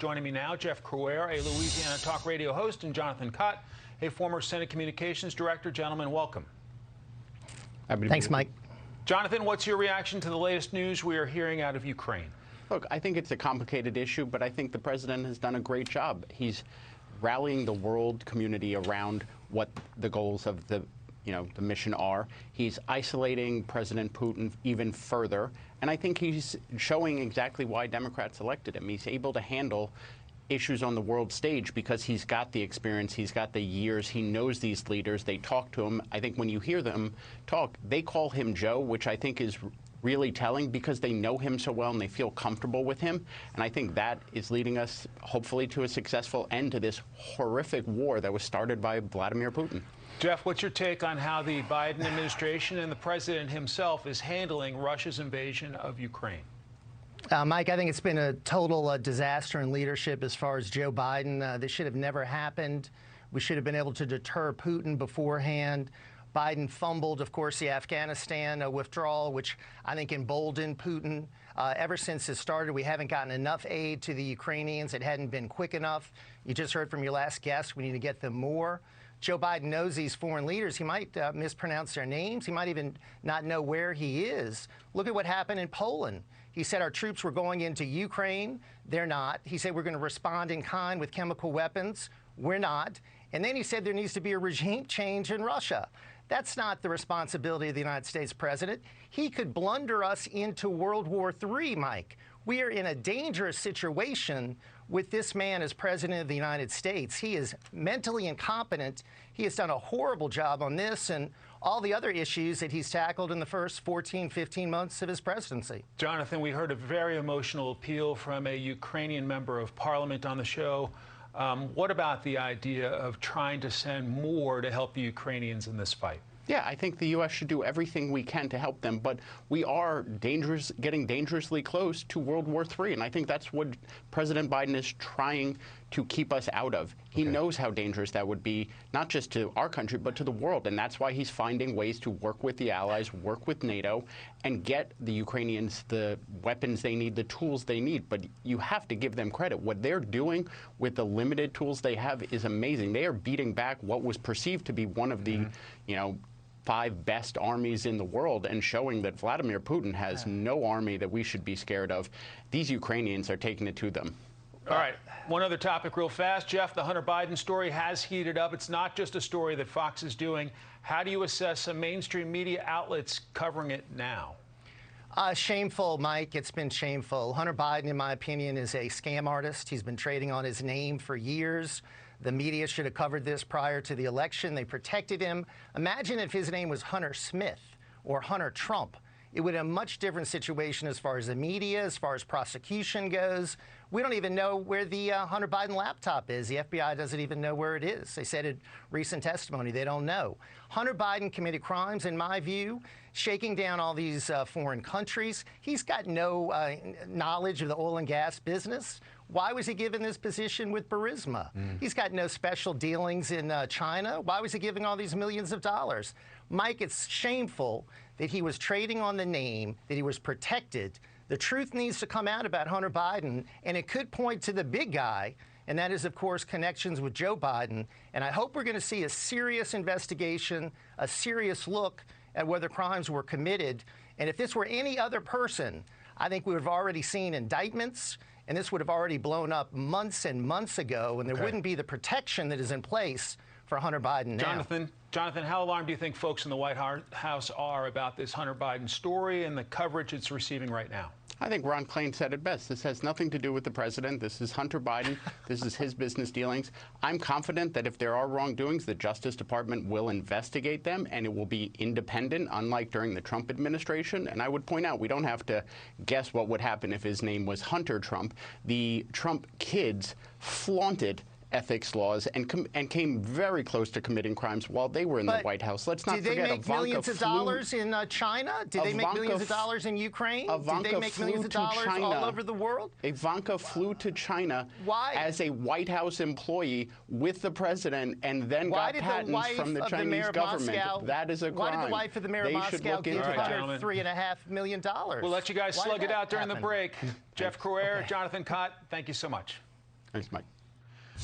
Joining me now, Jeff Crouere, a Louisiana talk radio host, and Jonathan Kott, a former Senate Communications Director. Gentlemen, welcome. Thanks, Mike. Jonathan, what's your reaction to the latest news we are hearing out of Ukraine? Look, I think it's a complicated issue, but I think the president has done a great job. He's rallying the world community around what the goals of the mission are. He's isolating President Putin even further, and I think he's showing exactly why Democrats elected him. He's able to handle issues on the world stage because he's got the experience, he's got the years, he knows these leaders, they talk to him. I think when you hear them talk, they call him Joe, which I think is really telling because they know him so well and they feel comfortable with him. And I think that is leading us, hopefully, to a successful end to this horrific war that was started by Vladimir Putin. Jeff, what's your take on how the Biden administration and the president himself is handling Russia's invasion of Ukraine? Mike, I think it's been a total disaster in leadership as far as Joe Biden. This should have never happened. We should have been able to deter Putin beforehand. Biden fumbled, of course, the Afghanistan withdrawal, which I think emboldened Putin. Ever since it started, we haven't gotten enough aid to the Ukrainians. It hadn't been quick enough. You just heard from your last guest, we need to get them more. Joe Biden knows these foreign leaders. He might mispronounce their names. He might even not know where he is. Look at what happened in Poland. He said our troops were going into Ukraine. They're not. He said we're going to respond in kind with chemical weapons. We're not. And then he said there needs to be a regime change in Russia. That's not the responsibility of the United States president. He could blunder us into World War III, Mike. We are in a dangerous situation with this man as president of the United States. He is mentally incompetent. He has done a horrible job on this and all the other issues that he's tackled in the first 14, 15 months of his presidency. Jonathan, we heard a very emotional appeal from a Ukrainian member of parliament on the show. What about the idea of trying to send more to help the Ukrainians in this fight? Yeah, I think the U.S. should do everything we can to help them, but we are getting dangerously close to World War III, and I think that's what President Biden is trying to keep us out of. He knows how dangerous that would be, not just to our country, but to the world, and that's why he's finding ways to work with the allies, work with NATO, and get the Ukrainians the weapons they need, the tools they need. But you have to give them credit. What they're doing with the limited tools they have is amazing. They are beating back what was perceived to be one of the, 5 best armies in the world and showing that Vladimir Putin has no army that we should be scared of. These Ukrainians are taking it to them. All right, one other topic real fast. Jeff, the Hunter Biden story has heated up. It's not just a story that Fox is doing. How do you assess some mainstream media outlets covering it now? Shameful, Mike. It's been shameful. Hunter Biden, in my opinion, is a scam artist. He's been trading on his name for years. The media should have covered this prior to the election. They protected him. Imagine if his name was Hunter Smith or Hunter Trump. It would be a much different situation as far as the media, as far as prosecution goes. We don't even know where the Hunter Biden laptop is. The FBI doesn't even know where it is. They said in recent testimony they don't know. Hunter Biden committed crimes, in my view, shaking down all these foreign countries. He's got no knowledge of the oil and gas business. Why was he given this position with Burisma? He's got no special dealings in China. Why was he giving all these millions of dollars? Mike, it's shameful that he was trading on the name, that he was protected. The truth needs to come out about Hunter Biden, and it could point to the big guy, and that is, of course, connections with Joe Biden. And I hope we're going to see a serious investigation, a serious look at whether crimes were committed. And if this were any other person, I think we would have already seen indictments, and this would have already blown up months and months ago, and there wouldn't be the protection that is in place for Hunter Biden now. Jonathan, how alarmed do you think folks in the White House are about this Hunter Biden story and the coverage it's receiving right now? I think Ron Klain said it best. This has nothing to do with the president. This is Hunter Biden. This is his business dealings. I'm confident that if there are wrongdoings, the Justice Department will investigate them, and it will be independent, unlike during the Trump administration. And I would point out, we don't have to guess what would happen if his name was Hunter Trump. The Trump kids flaunted ethics laws and came very close to committing crimes while they were in the White House. Let's not forget, did they make millions of dollars in China? Did they make millions of dollars in Ukraine? Did they make millions of dollars all over the world? Ivanka flew to China as a White House employee with the president and then got patents from the Chinese government. That is a crime. Why did the wife of the mayor of Moscow give her $3.5 million? We'll let you guys slug it out during the break. Jeff Crouere, Jonathan Kott, thank you so much. Thanks, Mike.